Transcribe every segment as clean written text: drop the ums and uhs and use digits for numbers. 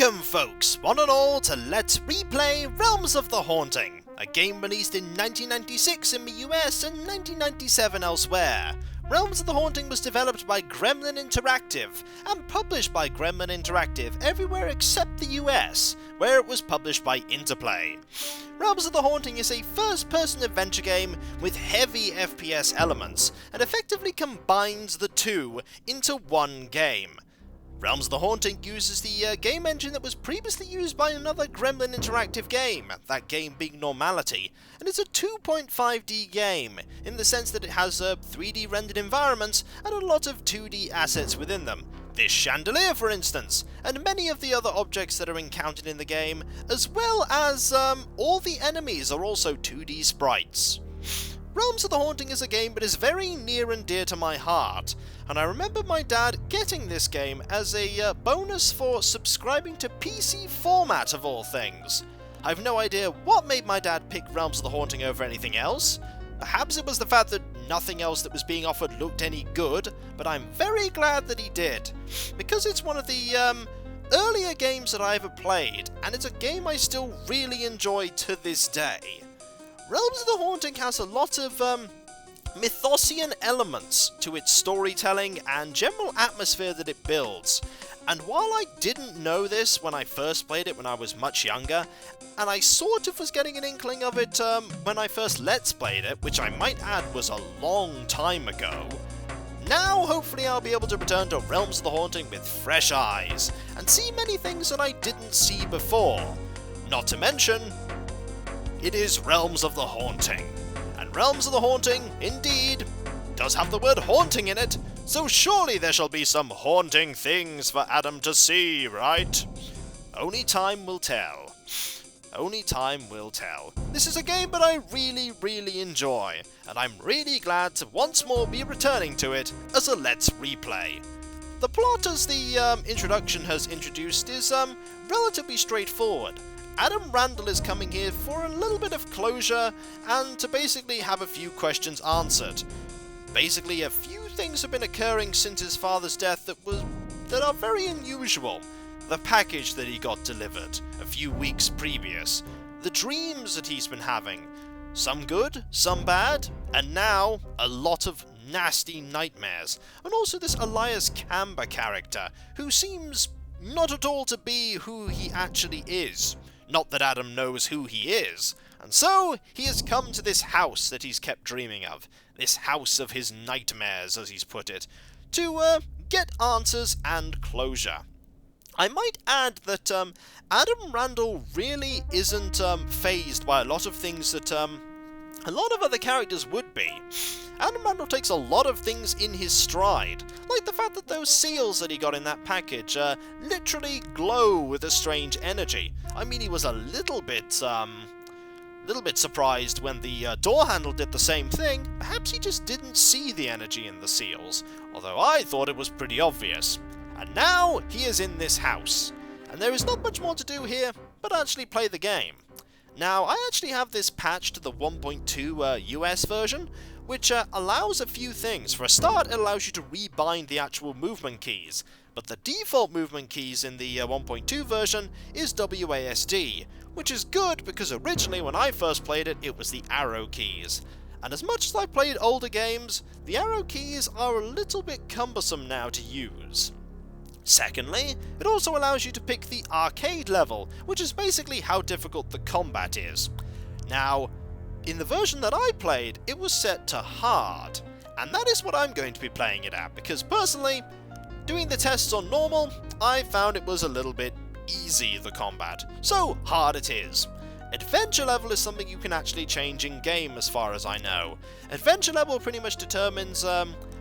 Welcome folks, one and all, to Let's Replay Realms of the Haunting, a game released in 1996 in the US and 1997 elsewhere. Realms of the Haunting was developed by Gremlin Interactive, and published by Gremlin Interactive everywhere except the US, where it was published by Interplay. Realms of the Haunting is a first-person adventure game with heavy FPS elements, and effectively combines the two into one game. Realms of the Haunting uses the game engine that was previously used by another Gremlin Interactive game, that game being Normality, and it's a 2.5D game, in the sense that it has 3D rendered environments and a lot of 2D assets within them. This chandelier, for instance, and many of the other objects that are encountered in the game, as well as all the enemies are also 2D sprites. Realms of the Haunting is a game that is very near and dear to my heart, and I remember my dad getting this game as a bonus for subscribing to PC Format of all things. I've no idea what made my dad pick Realms of the Haunting over anything else. Perhaps it was the fact that nothing else that was being offered looked any good, but I'm very glad that he did, because it's one of the earlier games that I ever played, and it's a game I still really enjoy to this day. Realms of the Haunting has a lot of Mythosian elements to its storytelling and general atmosphere that it builds. And while I didn't know this when I first played it when I was much younger, and I sort of was getting an inkling of it when I first Let's Played it, which I might add was a long time ago, now hopefully I'll be able to return to Realms of the Haunting with fresh eyes, and see many things that I didn't see before. Not to mention, it is Realms of the Haunting. And Realms of the Haunting, indeed, does have the word haunting in it, so surely there shall be some haunting things for Adam to see, right? Only time will tell. Only time will tell. This is a game that I really enjoy, and I'm really glad to once more be returning to it as a Let's Replay. The plot, as the introduction has introduced, is relatively straightforward. Adam Randall is coming here for a little bit of closure and to basically have a few questions answered. Basically, a few things have been occurring since his father's death that are very unusual. The package that he got delivered a few weeks previous, the dreams that he's been having, some good, some bad, and now a lot of nasty nightmares, and also this Elias Kamba character, who seems not at all to be who he actually is. Not that Adam knows who he is, and so he has come to this house that he's kept dreaming of, this house of his nightmares, as he's put it, to get answers and closure. I might add that Adam Randall really isn't fazed by a lot of things that a lot of other characters would be. Adam Randall takes a lot of things in his stride, like the fact that those seals that he got in that package literally glow with a strange energy. I mean, he was a little bit surprised when the door handle did the same thing. Perhaps he just didn't see the energy in the seals, although I thought it was pretty obvious. And now he is in this house, and there is not much more to do here but actually play the game. Now, I actually have this patch to the 1.2 US version, which allows a few things. For a start, it allows you to rebind the actual movement keys, but the default movement keys in the 1.2 version is WASD, which is good because originally when I first played it, it was the arrow keys. And as much as I played older games, the arrow keys are a little bit cumbersome now to use. Secondly, it also allows you to pick the arcade level, which is basically how difficult the combat is. Now, in the version that I played, it was set to hard, and that is what I'm going to be playing it at, because personally, doing the tests on normal, I found it was a little bit easy, the combat, so hard it is. Adventure level is something you can actually change in-game as far as I know. Adventure level pretty much determines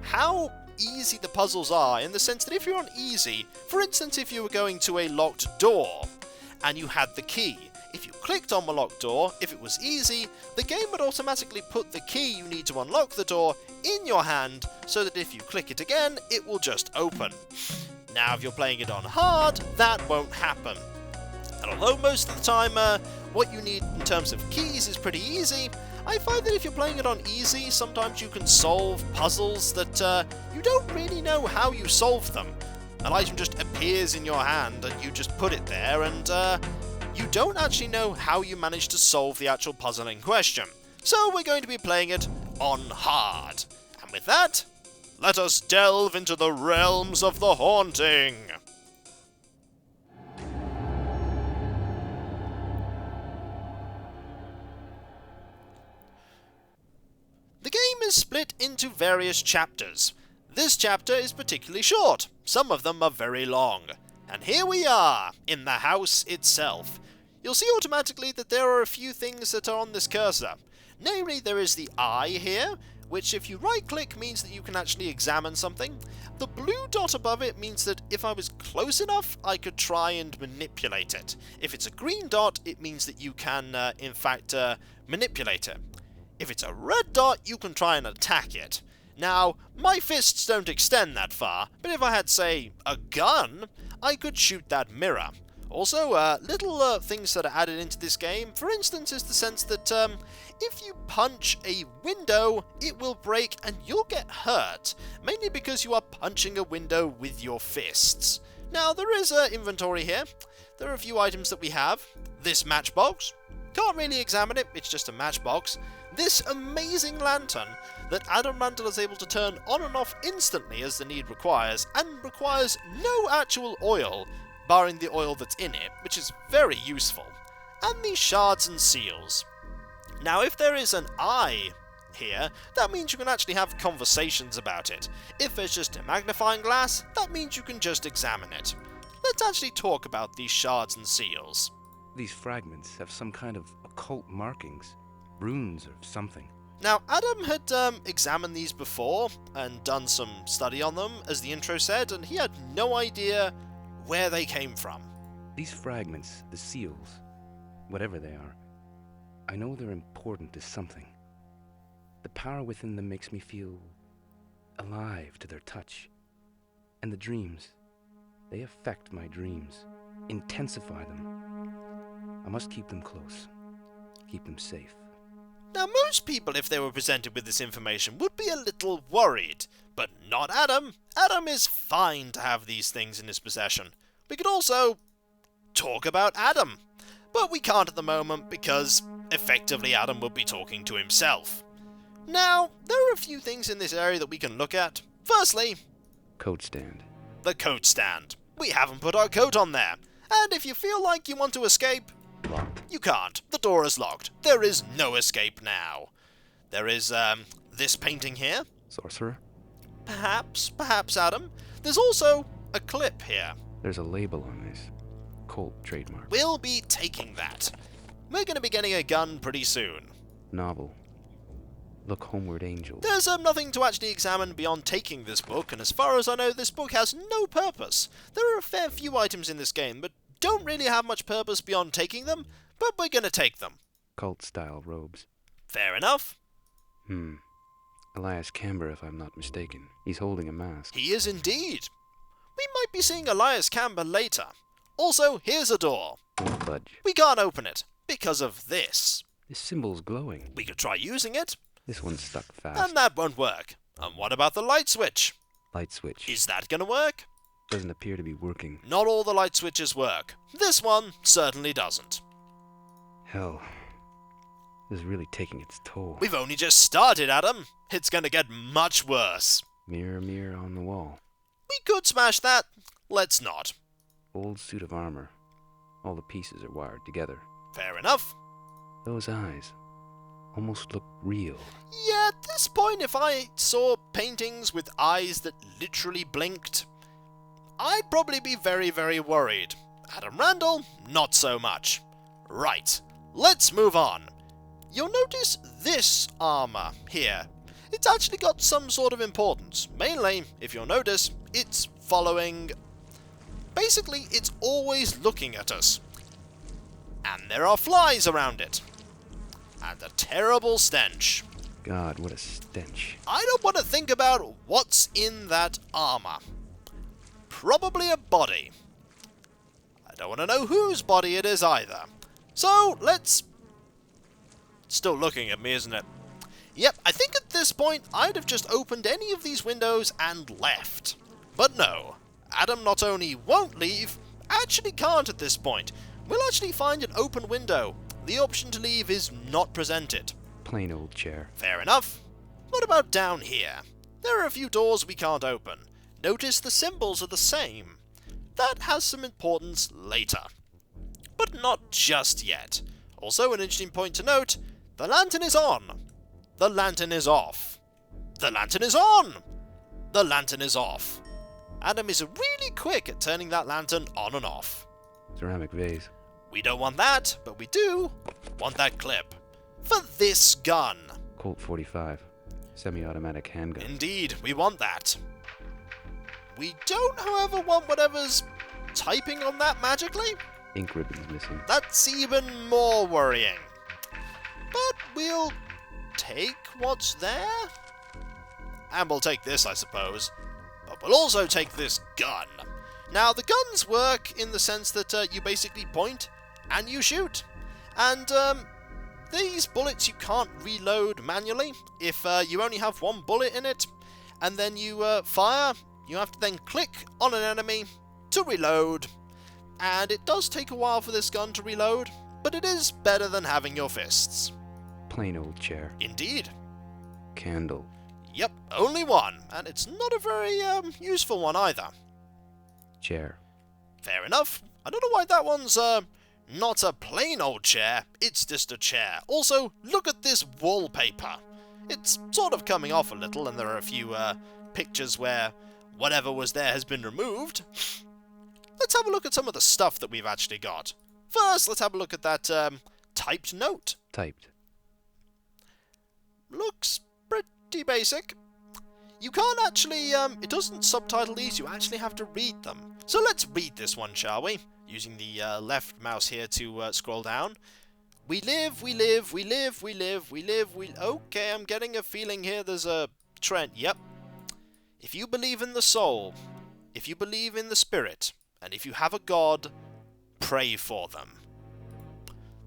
how easy the puzzles are, in the sense that if you're on easy, for instance if you were going to a locked door and you had the key, if you clicked on the locked door, if it was easy, the game would automatically put the key you need to unlock the door in your hand, so that if you click it again, it will just open. Now if you're playing it on hard, that won't happen. And although most of the time what you need in terms of keys is pretty easy, I find that if you're playing it on easy, sometimes you can solve puzzles that you don't really know how you solve them. An item just appears in your hand and you just put it there, and you don't actually know how you managed to solve the actual puzzle in question. So we're going to be playing it on hard. And with that, let us delve into the realms of the haunting. The game is split into various chapters. This chapter is particularly short, some of them are very long. And here we are, in the house itself. You'll see automatically that there are a few things that are on this cursor. Namely, there is the eye here, which if you right-click means that you can actually examine something. The blue dot above it means that if I was close enough, I could try and manipulate it. If it's a green dot, it means that you can, in fact, manipulate it. If it's a red dot, you can try and attack it. Now, my fists don't extend that far, but if I had, say, a gun, I could shoot that mirror. Also, little things that are added into this game, for instance, is the sense that if you punch a window, it will break and you'll get hurt, mainly because you are punching a window with your fists. Now, there is inventory here. There are a few items that we have. This matchbox. Can't really examine it, it's just a matchbox. This amazing lantern that Adam Randall is able to turn on and off instantly as the need requires, and requires no actual oil, barring the oil that's in it, which is very useful. And these shards and seals. Now, if there is an eye here, that means you can actually have conversations about it. If there's just a magnifying glass, that means you can just examine it. Let's actually talk about these shards and seals. These fragments have some kind of occult markings, runes or something. Now, Adam had examined these before and done some study on them, as the intro said, and he had no idea where they came from. These fragments, the seals, whatever they are, I know they're important to something. The power within them makes me feel alive to their touch. And the dreams, they affect my dreams, intensify them. I must keep them close, keep them safe. Now, most people, if they were presented with this information, would be a little worried, but not Adam. Adam is fine to have these things in his possession. We could also talk about Adam, but we can't at the moment because, effectively, Adam would be talking to himself. Now, there are a few things in this area that we can look at. Firstly, Coat stand. the coat stand. We haven't put our coat on there, and if you feel like you want to escape, Locked. you can't. The door is locked. There is no escape now. There is, this painting here. Sorcerer. Perhaps, Adam. There's also a clip here. There's a label on this. Colt trademark. We'll be taking that. We're going to be getting a gun pretty soon. Novel. Look Homeward Angel. There's nothing to actually examine beyond taking this book, and as far as I know, this book has no purpose. There are a fair few items in this game, but don't really have much purpose beyond taking them, but we're going to take them. Cult-style robes. Fair enough. Elias Camber, if I'm not mistaken. He's holding a mask. He is indeed. We might be seeing Elias Camber later. Also, here's a door. Don't budge. We can't open it, because of this. This symbol's glowing. We could try using it, This one's stuck fast. and that won't work. And what about the light switch? Light switch. Is that going to work? Doesn't appear to be working. Not all the light switches work. This one certainly doesn't. Hell. This is really taking its toll. We've only just started, Adam. It's going to get much worse. Mirror, mirror on the wall. We could smash that. Let's not. Old suit of armor. All the pieces are wired together. Fair enough. Those eyes almost look real. Yeah, at this point, if I saw paintings with eyes that literally blinked, I'd probably be very, very worried. Adam Randall, not so much. Right, let's move on. You'll notice this armor here. It's actually got some sort of importance. Mainly, if you'll notice, it's following... Basically, it's always looking at us. And there are flies around it. And a terrible stench. God, what a stench. I don't want to think about what's in that armor. Probably a body. I don't want to know whose body it is either. So, let's... Still looking at me, isn't it? Yep, I think at this point I'd have just opened any of these windows and left. But no. Adam not only won't leave, actually can't at this point. We'll actually find an open window. The option to leave is not presented. Plain old chair. Fair enough. What about down here? There are a few doors we can't open. Notice the symbols are the same. That has some importance later. But not just yet. Also, an interesting point to note, the lantern is on. The lantern is off. The lantern is on. The lantern is off. Adam is really quick at turning that lantern on and off. Ceramic vase. We don't want that, but we do want that clip. For this gun. Colt 45. Semi-automatic handgun. Indeed, we want that. We don't, however, want whatever's typing on that magically. Ink ribbons missing. That's even more worrying. But we'll take what's there. And we'll take this, I suppose. But we'll also take this gun. Now, the guns work in the sense that you basically point and you shoot. And these bullets you can't reload manually. If you only have one bullet in it, and then you fire, you have to then click on an enemy to reload. And it does take a while for this gun to reload, but it is better than having your fists. Plain old chair. Indeed. Candle. Yep, only one, and it's not a very useful one either. Chair. Fair enough. I don't know why that one's not a plain old chair, it's just a chair. Also, look at this wallpaper. It's sort of coming off a little, and there are a few pictures where whatever was there has been removed. Let's have a look at some of the stuff that we've actually got. First, let's have a look at that typed note. Typed. Looks pretty basic. You can't actually, it doesn't subtitle these, you actually have to read them. So let's read this one, shall we? Using the left mouse here to scroll down. We live, we live, we live, we live, we live, we... Okay, I'm getting a feeling here there's a trend. Yep. If you believe in the soul, if you believe in the spirit, and if you have a god, pray for them.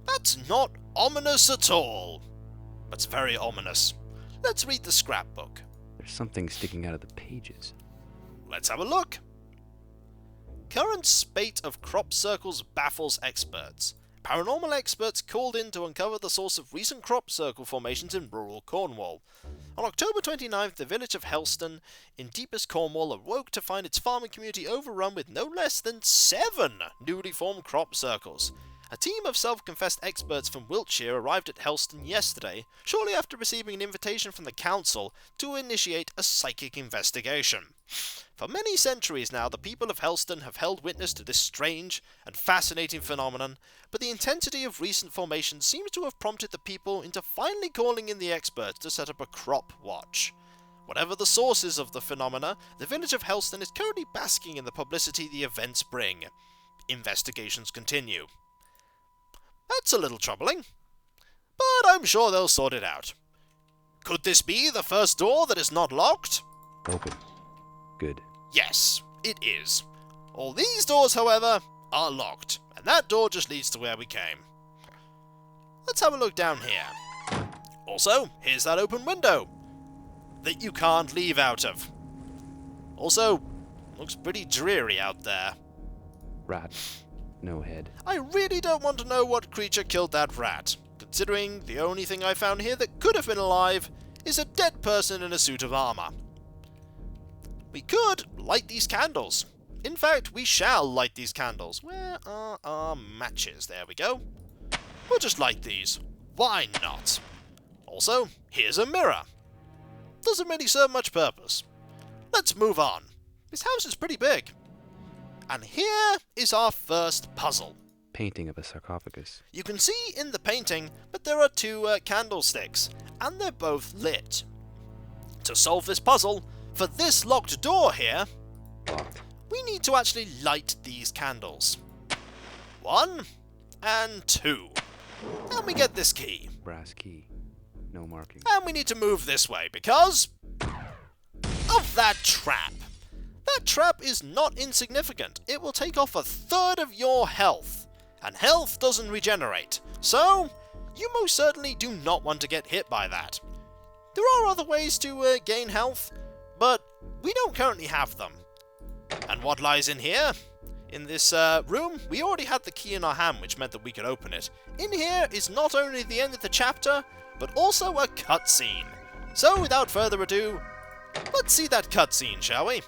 That's not ominous at all. That's very ominous. Let's read the scrapbook. There's something sticking out of the pages. Let's have a look. Current spate of crop circles baffles experts. Paranormal experts called in to uncover the source of recent crop circle formations in rural Cornwall. On October 29th, the village of Helston in deepest Cornwall awoke to find its farming community overrun with no less than 7 newly formed crop circles. A team of self-confessed experts from Wiltshire arrived at Helston yesterday, shortly after receiving an invitation from the council to initiate a psychic investigation. For many centuries now, the people of Helston have held witness to this strange and fascinating phenomenon, but the intensity of recent formations seems to have prompted the people into finally calling in the experts to set up a crop watch. Whatever the sources of the phenomena, the village of Helston is currently basking in the publicity the events bring. Investigations continue. That's a little troubling, but I'm sure they'll sort it out. Could this be the first door that is not locked? Open. Good. Yes, it is. All these doors, however, are locked, and that door just leads to where we came. Let's have a look down here. Also, here's that open window that you can't leave out of. Also, looks pretty dreary out there. Rat. No head. I really don't want to know what creature killed that rat, considering the only thing I found here that could have been alive is a dead person in a suit of armor. We could light these candles. In fact, we shall light these candles. Where are our matches? There we go. We'll just light these. Why not? Also, here's a mirror. Doesn't really serve much purpose. Let's move on. This house is pretty big. And here is our first puzzle. Painting of a sarcophagus. You can see in the painting that there are 2 candlesticks, and they're both lit. To solve this puzzle, for this locked door here, Locked. we need to actually light these candles. 1 and 2. And we get this key. Brass key. No marking. And we need to move this way because of that trap. That trap is not insignificant. It will take off 1/3 of your health, and health doesn't regenerate. So, you most certainly do not want to get hit by that. There are other ways to gain health, but we don't currently have them. And what lies in here? In this room, we already had the key in our hand, which meant that we could open it. In here is not only the end of the chapter, but also a cutscene. So, without further ado, let's see that cutscene, shall we?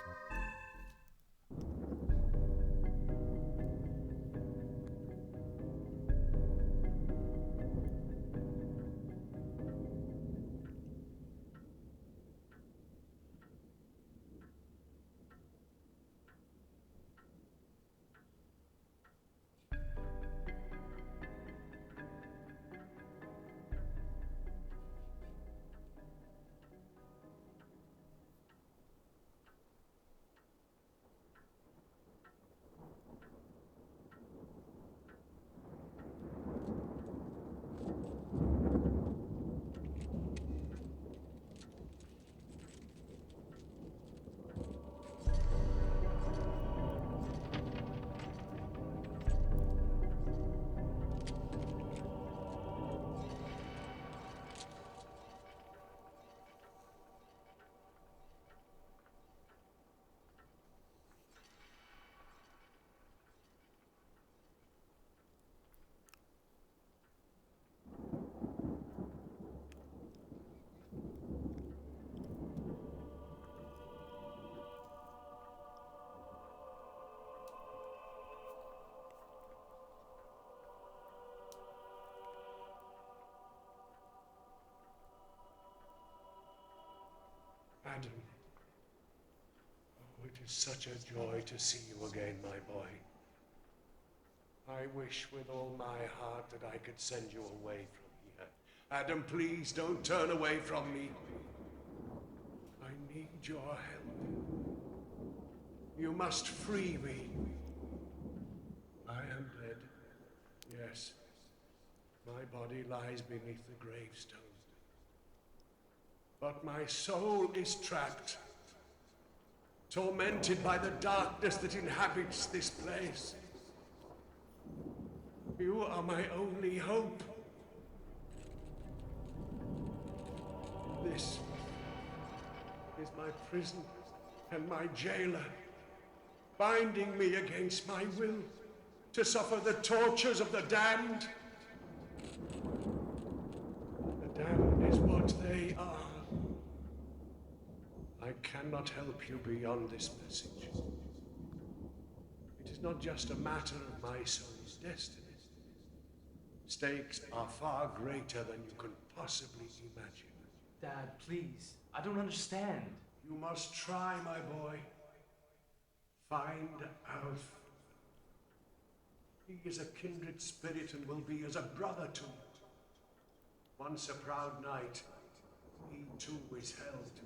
Adam, oh, it is such a joy to see you again, my boy. I wish with all my heart that I could send you away from here. Adam, please don't turn away from me. I need your help. You must free me. I am dead. Yes. My body lies beneath the gravestone. But my soul is trapped, tormented by the darkness that inhabits this place. You are my only hope. This is my prison and my jailer, binding me against my will to suffer the tortures of the damned. The damned is what they are. I cannot help you beyond this message. It is not just a matter of my soul's destiny. Stakes are far greater than you can possibly imagine. Dad, please. I don't understand. You must try, my boy. Find Alf. He is a kindred spirit and will be as a brother to you. Once a proud knight, he too is held.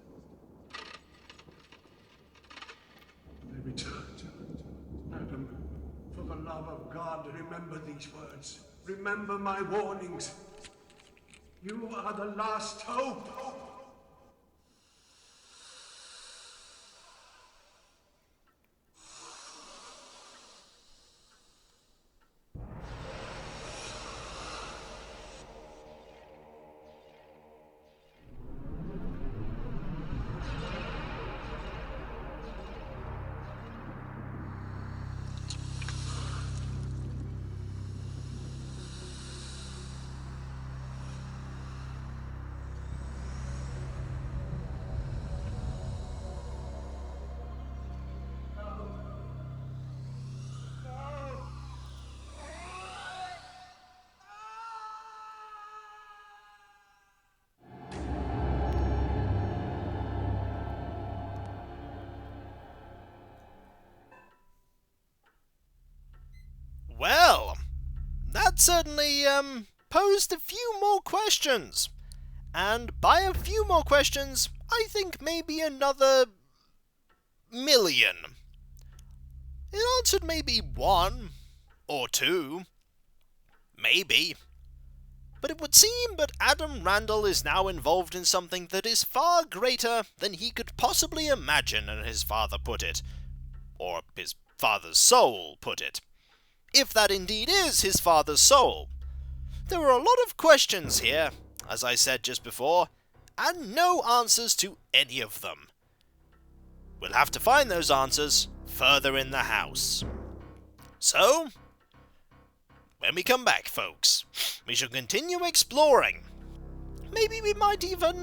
They returned. Adam, for the love of God, remember these words. Remember my warnings. You are the last hope. Well, that certainly, posed a few more questions. And by a few more questions, I think maybe another million. It answered maybe one or two. Maybe. But it would seem that Adam Randall is now involved in something that is far greater than he could possibly imagine, as his father put it. Or his father's soul put it. If that indeed is his father's soul. There are a lot of questions here, as I said just before, and no answers to any of them. We'll have to find those answers further in the house. So, when we come back, folks, we shall continue exploring. Maybe we might even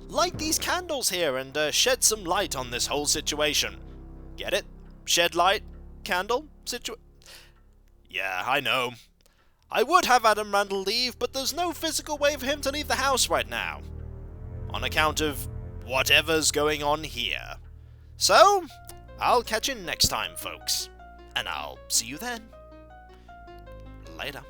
light these candles here and shed some light on this whole situation. Get it? Shed light? Candle? Yeah, I know. I would have Adam Randall leave, but there's no physical way for him to leave the house right now. On account of whatever's going on here. So, I'll catch you next time, folks. And I'll see you then. Later.